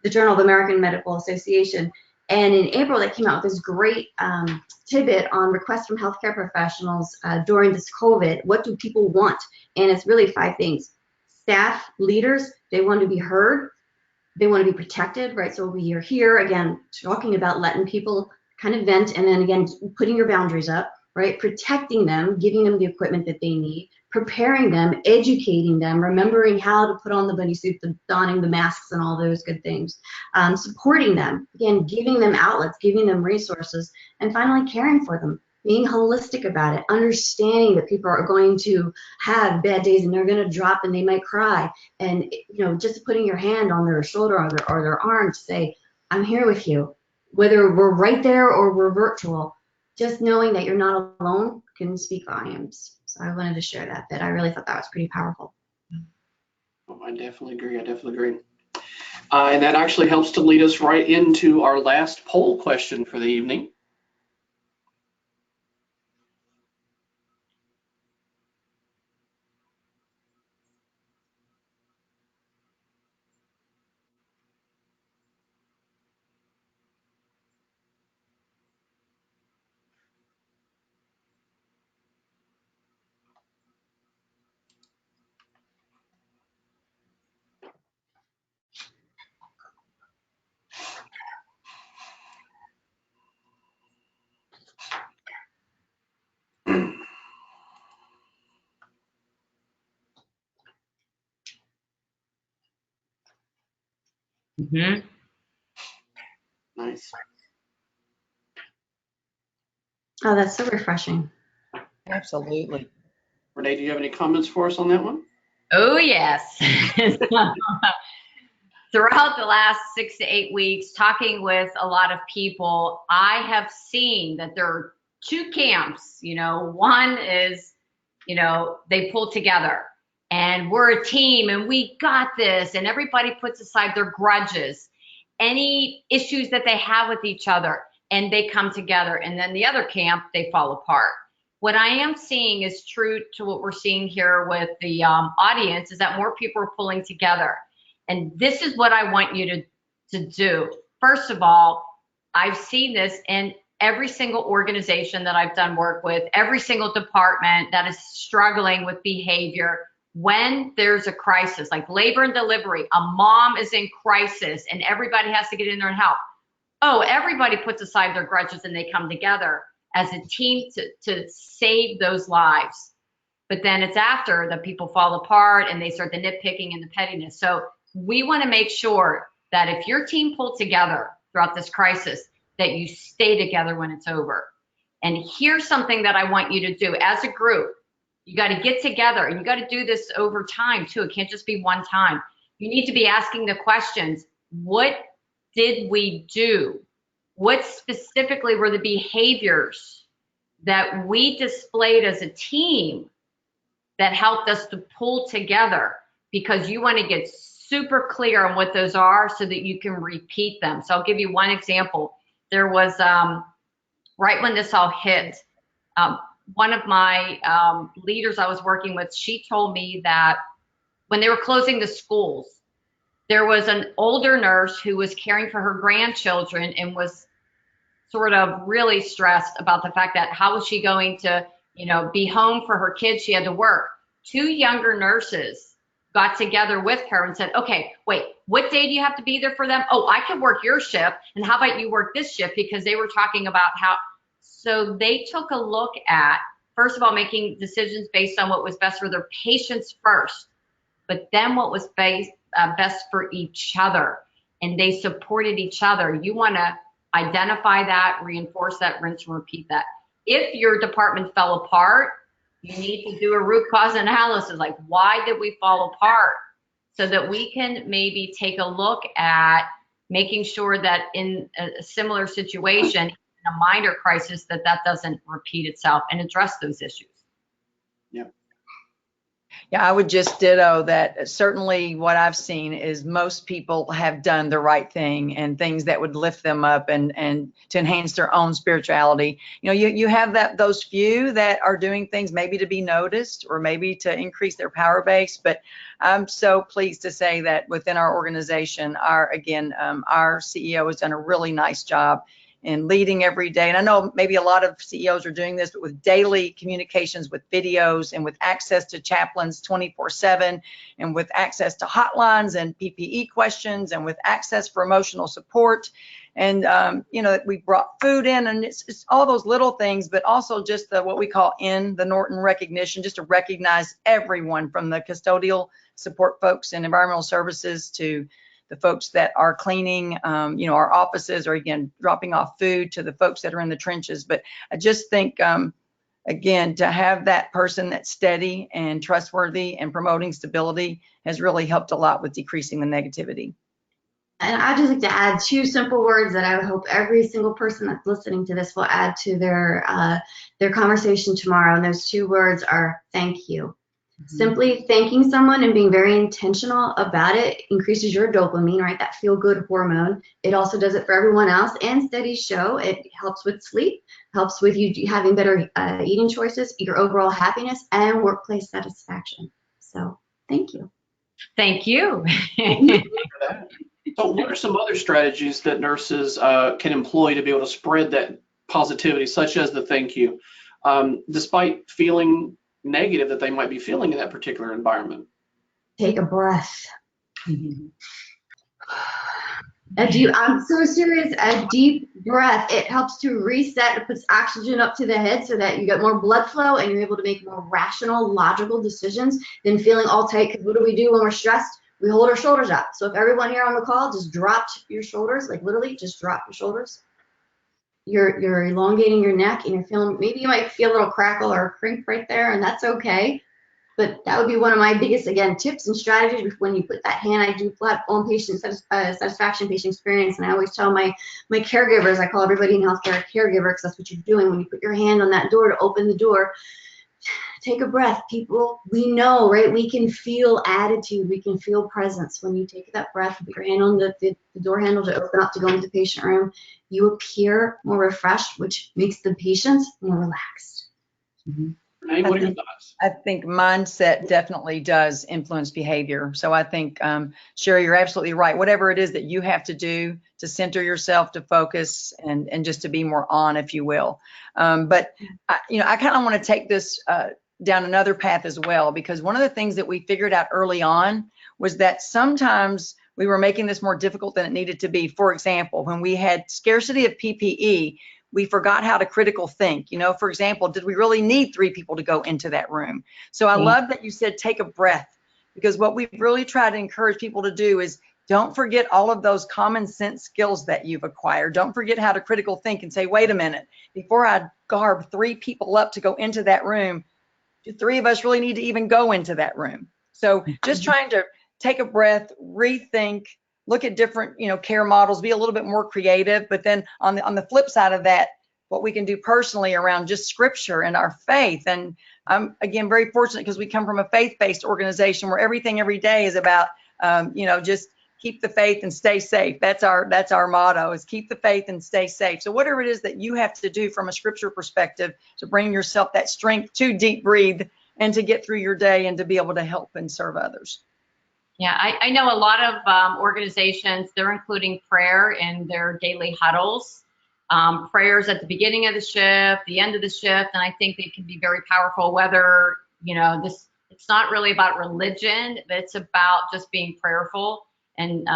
the Journal of American Medical Association. And in April, they came out with this great tidbit on requests from healthcare professionals during this COVID. What do people want? And it's really 5 things. Staff, leaders, they want to be heard. They want to be protected, right? So we are here, again, talking about letting people kind of vent, and then again, putting your boundaries up, right? Protecting them, giving them the equipment that they need, preparing them, educating them, remembering how to put on the bunny suit, the donning the masks and all those good things, supporting them, again, giving them outlets, giving them resources, and finally caring for them, being holistic about it, understanding that people are going to have bad days and they're going to drop and they might cry, and just putting your hand on their shoulder or their arm to say, I'm here with you, whether we're right there or we're virtual. Just knowing that you're not alone can speak volumes. So I wanted to share that bit. I really thought that was pretty powerful. Oh, I definitely agree. I definitely agree. And that actually helps to lead us right into our last poll question for the evening. Mhm. Nice. Oh, that's so refreshing. Absolutely. Renee, do you have any comments for us on that one? Oh, yes. Throughout the last 6 to 8 weeks, talking with a lot of people, I have seen that there are 2 camps. One is, they pull together and we're a team and we got this, and everybody puts aside their grudges, any issues that they have with each other, and they come together. And then the other camp, they fall apart. What I am seeing is true to what we're seeing here with the audience, is that more people are pulling together. And this is what I want you to do. First of all, I've seen this in every single organization that I've done work with, every single department that is struggling with behavior. When there's a crisis, like labor and delivery, a mom is in crisis and everybody has to get in there and help. Oh, everybody puts aside their grudges and they come together as a team to save those lives. But then it's after that people fall apart and they start the nitpicking and the pettiness. So we want to make sure that if your team pulled together throughout this crisis, that you stay together when it's over. And here's something that I want you to do as a group. You got to get together, and you got to do this over time too. It can't just be one time. You need to be asking the questions. What did we do? What specifically were the behaviors that we displayed as a team that helped us to pull together? Because you want to get super clear on what those are so that you can repeat them. So I'll give you one example. There was, right when this all hit, one of my leaders I was working with, she told me that when they were closing the schools, there was an older nurse who was caring for her grandchildren and was sort of really stressed about the fact that how was she going to, be home for her kids? She had to work. 2 younger nurses got together with her and said, okay, wait, what day do you have to be there for them? Oh, I can work your shift. And how about you work this shift? Because they were talking about how, so they took a look at, first of all, making decisions based on what was best for their patients first, but then what was best for each other. And they supported each other. You want to identify that, reinforce that, rinse and repeat that. If your department fell apart, you need to do a root cause analysis, like why did we fall apart? So that we can maybe take a look at making sure that in a similar situation, in a minor crisis, that doesn't repeat itself, and address those issues. Yeah, I would just ditto that. Certainly what I've seen is most people have done the right thing and things that would lift them up and to enhance their own spirituality. You know, you have those few that are doing things maybe to be noticed or maybe to increase their power base. But I'm so pleased to say that within our organization, our CEO has done a really nice job in leading every day. And I know maybe a lot of CEOs are doing this, but with daily communications, with videos, and with access to chaplains 24/7, and with access to hotlines and PPE questions, and with access for emotional support. And, you know, we brought food in, and it's all those little things, but also just what we call the Norton recognition, just to recognize everyone from the custodial support folks in environmental services to the folks that are cleaning, you know, our offices, or again, dropping off food to the folks that are in the trenches. But I just think, again, to have that person that's steady and trustworthy and promoting stability has really helped a lot with decreasing the negativity. And I just like to add 2 simple words that I hope every single person that's listening to this will add to their conversation tomorrow. And those 2 words are thank you. Simply thanking someone and being very intentional about it increases your dopamine, right? That feel-good hormone. It also does it for everyone else. And studies show it helps with sleep, helps with you having better eating choices, your overall happiness, and workplace satisfaction. So thank you. Thank you. So what are some other strategies that nurses can employ to be able to spread that positivity, such as the thank you, despite feeling negative that they might be feeling in that particular environment? Take a breath. I'm so serious. A deep breath. It helps to reset. It puts oxygen up to the head so that you get more blood flow and you're able to make more rational, logical decisions than feeling all tight. Because what do we do when we're stressed? We hold our shoulders up. So if everyone here on the call just dropped your shoulders, like literally just drop your shoulders, you're elongating your neck and you're feeling, maybe you might feel a little crackle or a crimp right there, and that's okay. But that would be one of my biggest, again, tips and strategies when you put that hand. I do platform patient satisfaction, patient experience, and I always tell my caregivers, I call everybody in healthcare a caregiver because that's what you're doing. When you put your hand on that door to open the door, take a breath, people. We know, right? We can feel attitude. We can feel presence. When you take that breath, put your hand on the door handle to open up to go into the patient room, you appear more refreshed, which makes the patients more relaxed. Renee, what are your thoughts? I think mindset definitely does influence behavior. So I think, Sherry, you're absolutely right. Whatever it is that you have to do to center yourself, to focus, and just to be more on, if you will. But I kind of want to take this down another path as well, because one of the things that we figured out early on was that sometimes we were making this more difficult than it needed to be. For example, when we had scarcity of PPE, we forgot how to critical think. You know, for example, did we really need 3 people to go into that room? So I love that you said take a breath, because what we really try to encourage people to do is don't forget all of those common sense skills that you've acquired. Don't forget how to critical think and say, wait a minute, before I garb 3 people up to go into that room, do 3 of us really need to even go into that room? So just trying to take a breath, rethink, look at different, care models, be a little bit more creative. But then on the flip side of that, what we can do personally around just scripture and our faith. And I'm, again, very fortunate because we come from a faith-based organization where everything every day is about, just keep the faith and stay safe. That's our motto, is keep the faith and stay safe. So whatever it is that you have to do from a scripture perspective to bring yourself that strength to deep breathe and to get through your day and to be able to help and serve others. Yeah, I know a lot of organizations, they're including prayer in their daily huddles, prayers at the beginning of the shift, the end of the shift, and I think they can be very powerful, whether, it's not really about religion, it's about just being prayerful and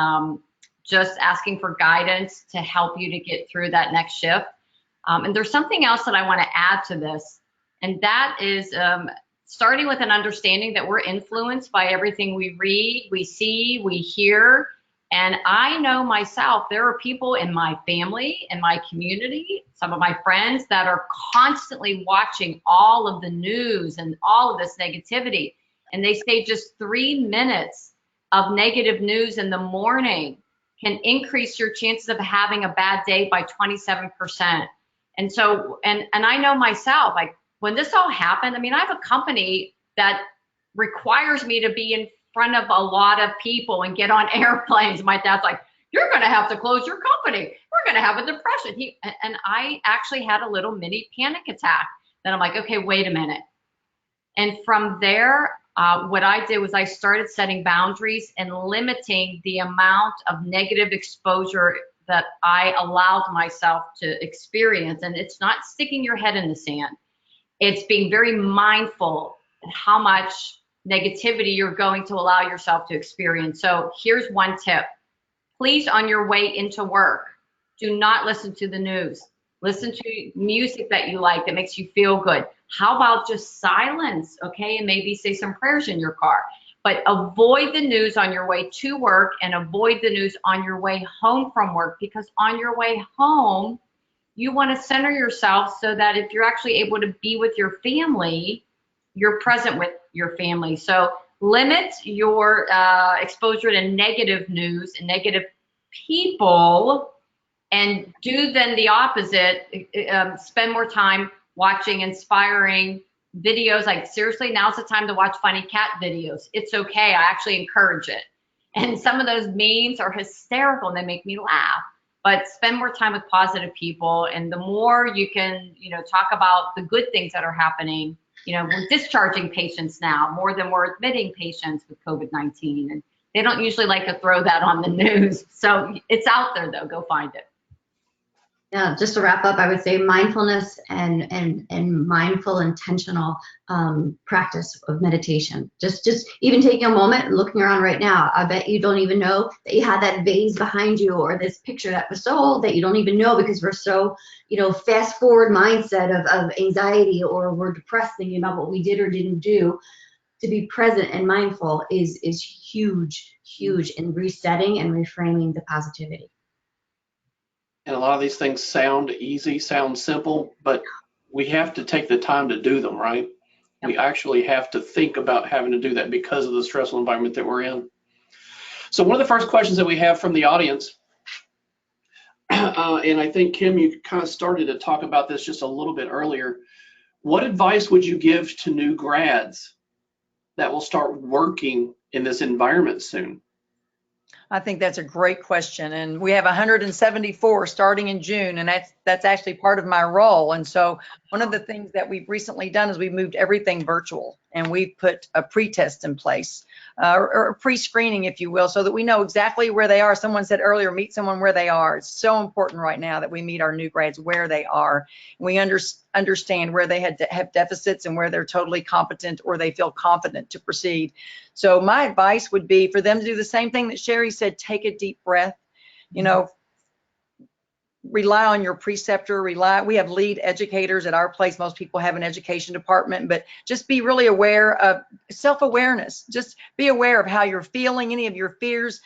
just asking for guidance to help you to get through that next shift. And there's something else that I want to add to this, and that is starting with an understanding that we're influenced by everything we read, we see, we hear. And I know myself, there are people in my family, in my community, some of my friends that are constantly watching all of the news and all of this negativity. And they say just 3 minutes of negative news in the morning can increase your chances of having a bad day by 27%. And so, and I know myself, like when this all happened, I mean, I have a company that requires me to be in front of a lot of people and get on airplanes. My dad's like, you're going to have to close your company. We're going to have a depression. And I actually had a little mini panic attack. Then I'm like, okay, wait a minute. And from there, what I did was I started setting boundaries and limiting the amount of negative exposure that I allowed myself to experience. And it's not sticking your head in the sand. It's being very mindful how much negativity you're going to allow yourself to experience. So here's one tip. Please, on your way into work, do not listen to the news. Listen to music that you like that makes you feel good. How about just silence, okay? And maybe say some prayers in your car. But avoid the news on your way to work and avoid the news on your way home from work, because on your way home, you want to center yourself so that if you're actually able to be with your family, you're present with your family. So limit your exposure to negative news and negative people, and do then the opposite. Spend more time watching inspiring videos. Like seriously, now's the time to watch funny cat videos. It's okay. I actually encourage it. And some of those memes are hysterical and they make me laugh. But spend more time with positive people, and the more you can, talk about the good things that are happening. We're discharging patients now more than we're admitting patients with COVID-19, and they don't usually like to throw that on the news. So it's out there though. Go find it. Yeah, just to wrap up, I would say mindfulness and mindful, intentional practice of meditation. Just even taking a moment, looking around right now. I bet you don't even know that you had that vase behind you, or this picture that was so old that you don't even know, because we're so, fast forward mindset of anxiety, or we're depressed thinking about what we did or didn't do. To be present and mindful is huge in resetting and reframing the positivity. And a lot of these things sound easy, sound simple, but we have to take the time to do them, right? Yep. We actually have to think about having to do that because of the stressful environment that we're in. So one of the first questions that we have from the audience, and I think, Kim, you kind of started to talk about this just a little bit earlier. What advice would you give to new grads that will start working in this environment soon? I think that's a great question. And we have 174 starting in June, and that's actually part of my role. And so one of the things that we've recently done is we've moved everything virtual, and we've put a pre-test in place, or a pre-screening, if you will, so that we know exactly where they are. Someone said earlier, meet someone where they are. It's so important right now that we meet our new grads where they are. We understand where they have deficits and where they're totally competent or they feel confident to proceed. So my advice would be for them to do the same thing that Sherry said, take a deep breath, rely on your preceptor, we have lead educators at our place. Most people have an education department, but just be really aware of self-awareness. Just be aware of how you're feeling, any of your fears.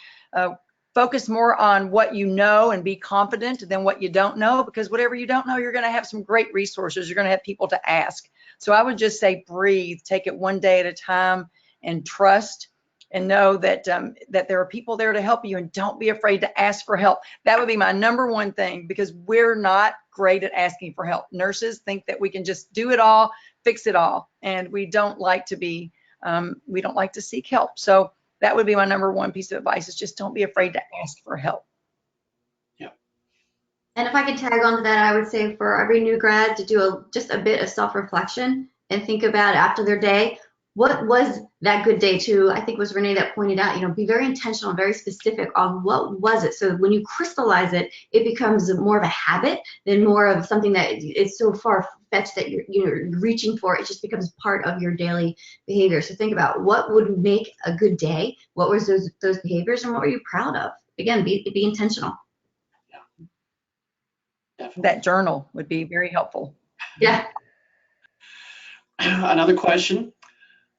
Focus more on what you know and be confident than what you don't know, because whatever you don't know, you're going to have some great resources. You're going to have people to ask. So I would just say breathe, take it one day at a time, and trust, and know that that there are people there to help you, and don't be afraid to ask for help. That would be my number one thing, because we're not great at asking for help. Nurses think that we can just do it all, fix it all, and we don't like to be, we don't like to seek help. So that would be my number one piece of advice, is just don't be afraid to ask for help. Yeah. And if I could tag on to that, I would say for every new grad to do just a bit of self-reflection and think about after their day, what was that good day too? I think it was Renee that pointed out, be very intentional, very specific on what was it. So when you crystallize it, it becomes more of a habit than more of something that is so far-fetched that you're reaching for. It just becomes part of your daily behavior. So think about what would make a good day. What was those behaviors, and what were you proud of? Again, be intentional. Yeah. Definitely. That journal would be very helpful. Yeah. Another question.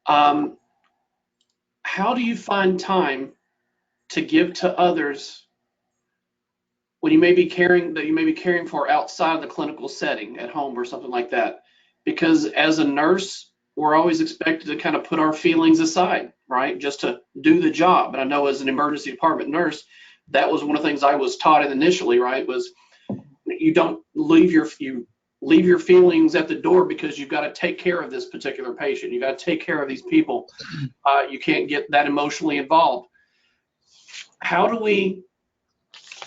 How do you find time to give to others when you may be caring for outside of the clinical setting, at home or something like that? Because as a nurse, we're always expected to kind of put our feelings aside, right? Just to do the job. And I know as an emergency department nurse, that was one of the things I was taught initially, right? Was you don't leave your feelings at the door because you've got to take care of this particular patient. You got to take care of these people. You can't get that emotionally involved. How do we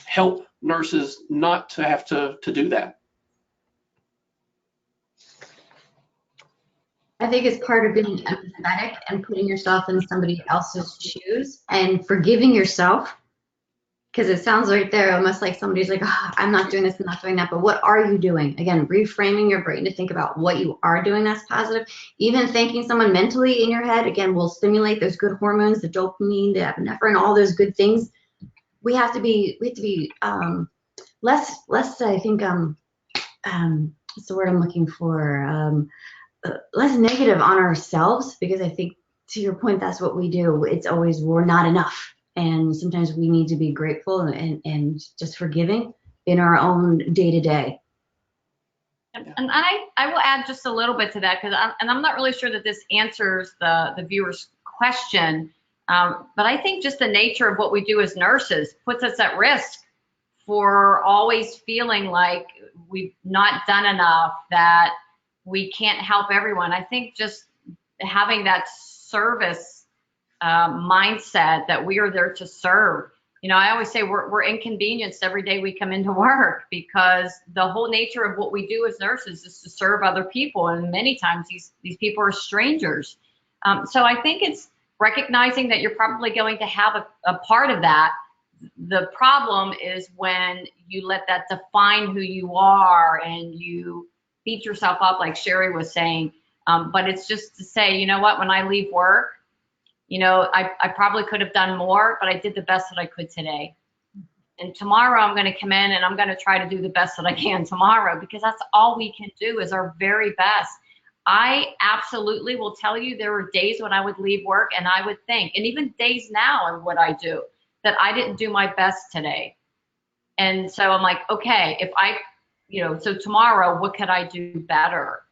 help nurses not to have to do that? I think it's part of being empathetic and putting yourself in somebody else's shoes and forgiving yourself. Because it sounds right there almost like somebody's like, oh, I'm not doing this, I'm not doing that. But what are you doing? Again, reframing your brain to think about what you are doing that's positive. Even thanking someone mentally in your head, again, will stimulate those good hormones, the dopamine, the epinephrine, all those good things. We have to be less, I think, what's the word I'm looking for? Less negative on ourselves, because I think, to your point, that's what we do. It's always, we're not enough. And sometimes we need to be grateful and just forgiving in our own day-to-day. And I will add just a little bit to that, because I'm not really sure that this answers the viewer's question, but I think just the nature of what we do as nurses puts us at risk for always feeling like we've not done enough, that we can't help everyone. I think just having that service mindset that we are there to serve. I always say we're inconvenienced every day we come into work, because the whole nature of what we do as nurses is to serve other people, and many times these people are strangers. So I think it's recognizing that you're probably going to have a part of that. The problem is when you let that define who you are and you beat yourself up, like Sherry was saying. But it's just to say, you know what, when I leave work, I probably could have done more, but I did the best that I could today. And tomorrow I'm going to come in and I'm going to try to do the best that I can tomorrow, because that's all we can do is our very best. I absolutely will tell you there were days when I would leave work and I would think, and even days now in what I do, that I didn't do my best today. And so I'm like, okay, if so tomorrow, what could I do better?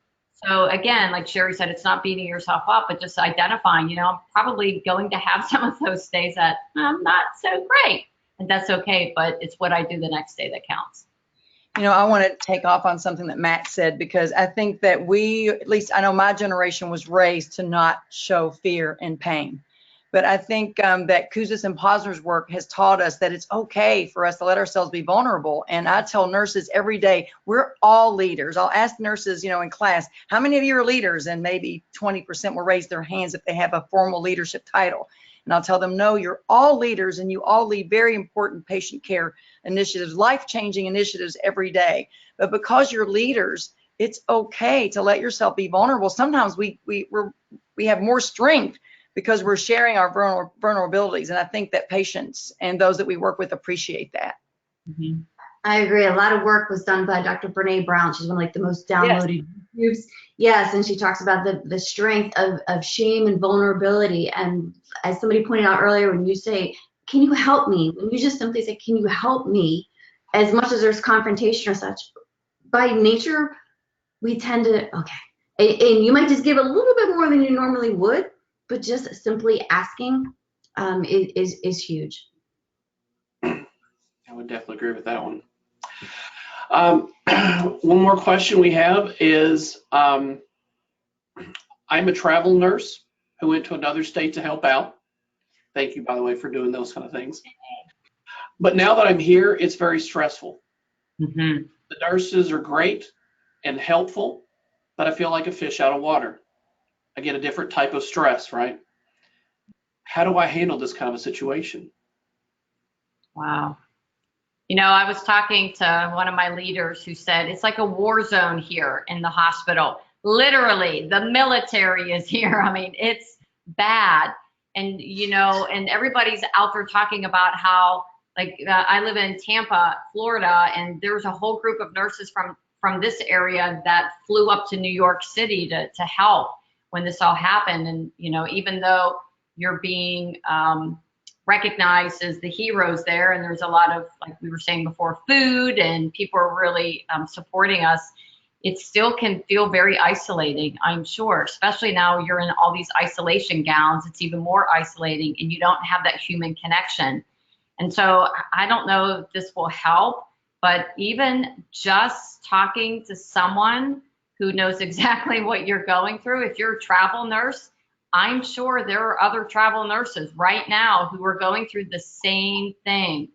So again, like Sherry said, it's not beating yourself up, but just identifying, I'm probably going to have some of those days that I'm not so great, and that's okay, but it's what I do the next day that counts. I want to take off on something that Matt said, because I think that at least I know my generation was raised to not show fear and pain. But I think that Kouzes and Posner's work has taught us that it's okay for us to let ourselves be vulnerable. And I tell nurses every day, we're all leaders. I'll ask nurses, in class, how many of you are leaders? And maybe 20% will raise their hands if they have a formal leadership title. And I'll tell them, no, you're all leaders, and you all lead very important patient care initiatives, life-changing initiatives every day. But because you're leaders, it's okay to let yourself be vulnerable. Sometimes we have more strength because we're sharing our vulnerabilities. And I think that patients and those that we work with appreciate that. Mm-hmm. I agree. A lot of work was done by Dr. Brene Brown. She's one of the most downloaded YouTubes. Yes, and she talks about the strength of shame and vulnerability. And as somebody pointed out earlier, when you say, can you help me? When you just simply say, can you help me? As much as there's confrontation or such, by nature, we tend to, okay. And you might just give a little bit more than you normally would, but just simply asking is huge. I would definitely agree with that one. One more question we have is, I'm a travel nurse who went to another state to help out. Thank you, by the way, for doing those kind of things. But now that I'm here, it's very stressful. Mm-hmm. The nurses are great and helpful, but I feel like a fish out of water. I get a different type of stress, right? How do I handle this kind of a situation? Wow. I was talking to one of my leaders who said, it's like a war zone here in the hospital. Literally, the military is here. I mean, it's bad. And, and everybody's out there talking about how, I live in Tampa, Florida, and there was a whole group of nurses from this area that flew up to New York City to help when this all happened. And, even though you're being recognized as the heroes there, and there's a lot of, like we were saying before, food, and people are really supporting us, it still can feel very isolating, I'm sure, especially now you're in all these isolation gowns. It's even more isolating, and you don't have that human connection. And so I don't know if this will help, but even just talking to someone who knows exactly what you're going through, if you're a travel nurse, I'm sure there are other travel nurses right now who are going through the same thing.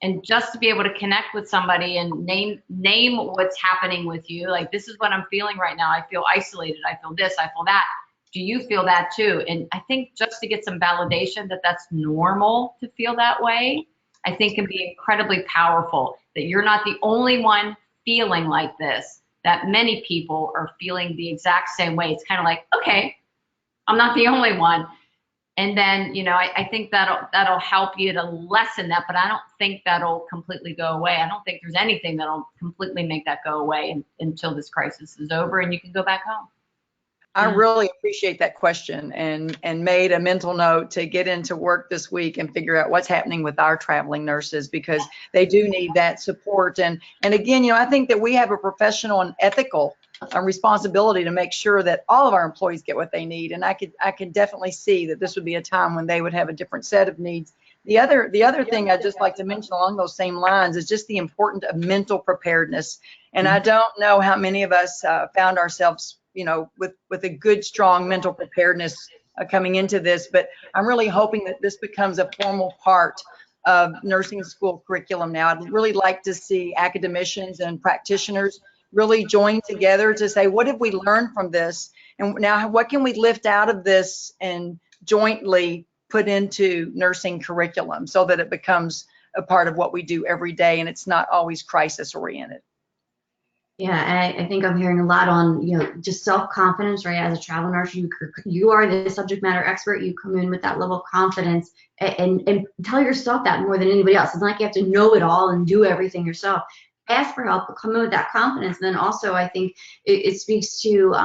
And just to be able to connect with somebody and name what's happening with you, like, this is what I'm feeling right now. I feel isolated. I feel this, I feel that. Do you feel that too? And I think just to get some validation that that's normal to feel that way, I think can be incredibly powerful, that you're not the only one feeling like this, that many people are feeling the exact same way. It's kind of like, okay, I'm not the only one. And then, I think that'll help you to lessen that, but I don't think that'll completely go away. I don't think there's anything that'll completely make that go away until this crisis is over and you can go back home. I really appreciate that question and made a mental note to get into work this week and figure out what's happening with our traveling nurses, because they do need that support. And again, I think that we have a professional and ethical responsibility to make sure that all of our employees get what they need. And I could definitely see that this would be a time when they would have a different set of needs. The other thing I'd just like to mention along those same lines is just the importance of mental preparedness. And I don't know how many of us found ourselves with a good, strong mental preparedness coming into this, but I'm really hoping that this becomes a formal part of nursing school curriculum now. I'd really like to see academicians and practitioners really join together to say, what have we learned from this? And now what can we lift out of this and jointly put into nursing curriculum so that it becomes a part of what we do every day and it's not always crisis oriented. Yeah, and I think I'm hearing a lot on, just self-confidence, right? As a travel nurse, you are the subject matter expert. You come in with that level of confidence and tell yourself that more than anybody else. It's not like you have to know it all and do everything yourself. Ask for help, but come in with that confidence. And then also, I think it speaks to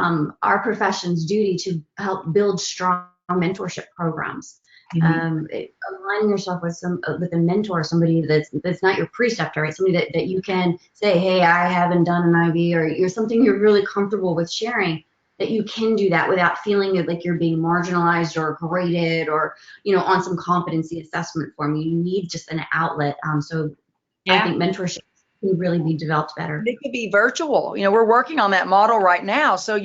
our profession's duty to help build strong mentorship programs. Aligning yourself with a mentor, somebody that's not your preceptor, right? Somebody that you can say, hey, I haven't done an IV, or you're something you're really comfortable with sharing, that you can do that without feeling like you're being marginalized or graded or on some competency assessment form. You need just an outlet. So I think mentorship can really be developed better. It could be virtual. We're working on that model right now. So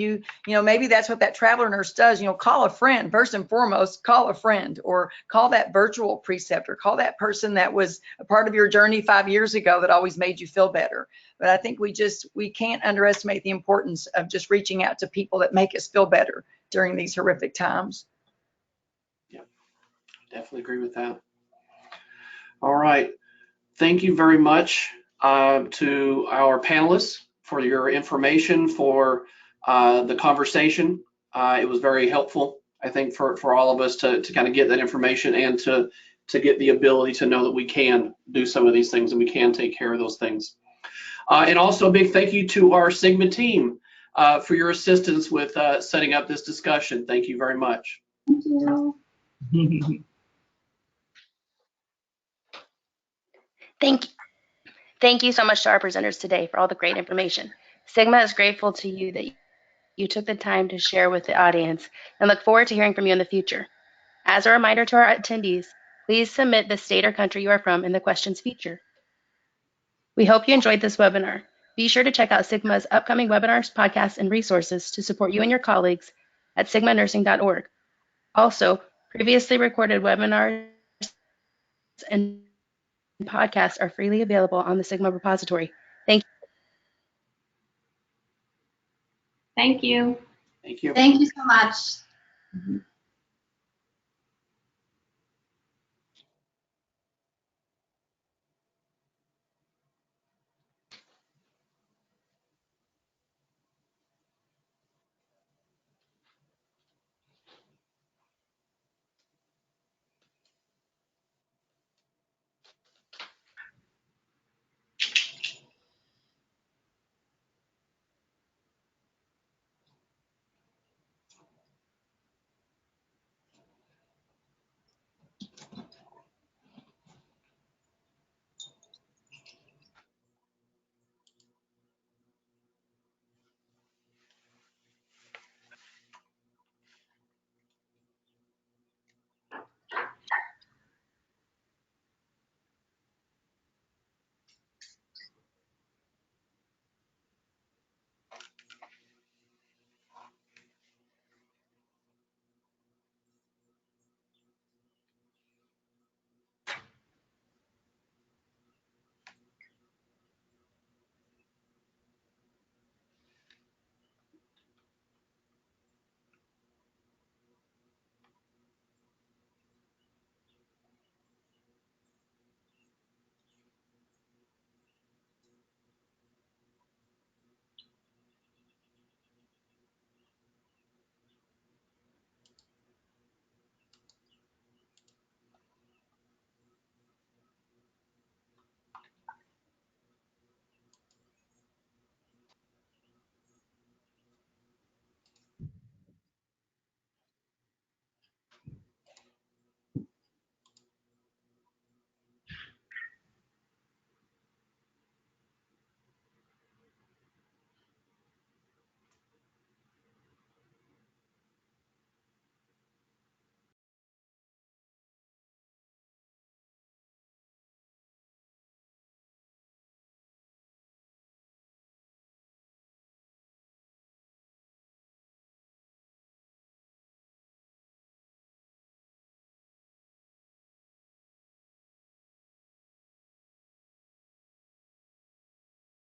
maybe that's what that traveler nurse does. Call a friend first and foremost. Call a friend, or call that virtual preceptor. Call that person that was a part of your journey 5 years ago that always made you feel better. But I think we can't underestimate the importance of just reaching out to people that make us feel better during these horrific times. Yeah, definitely agree with that. All right, thank you very much to our panelists for your information, for the conversation. It was very helpful, I think, for all of us to kind of get that information and to get the ability to know that we can do some of these things and we can take care of those things. And also a big thank you to our Sigma team for your assistance with setting up this discussion. Thank you very much. Thank you. Thank you so much to our presenters today for all the great information. Sigma is grateful to you that you took the time to share with the audience and look forward to hearing from you in the future. As a reminder to our attendees, please submit the state or country you are from in the questions feature. We hope you enjoyed this webinar. Be sure to check out Sigma's upcoming webinars, podcasts, and resources to support you and your colleagues at sigmanursing.org. Also, previously recorded webinars and podcasts are freely available on the Sigma repository. Thank you. Thank you. Thank you. Thank you so much.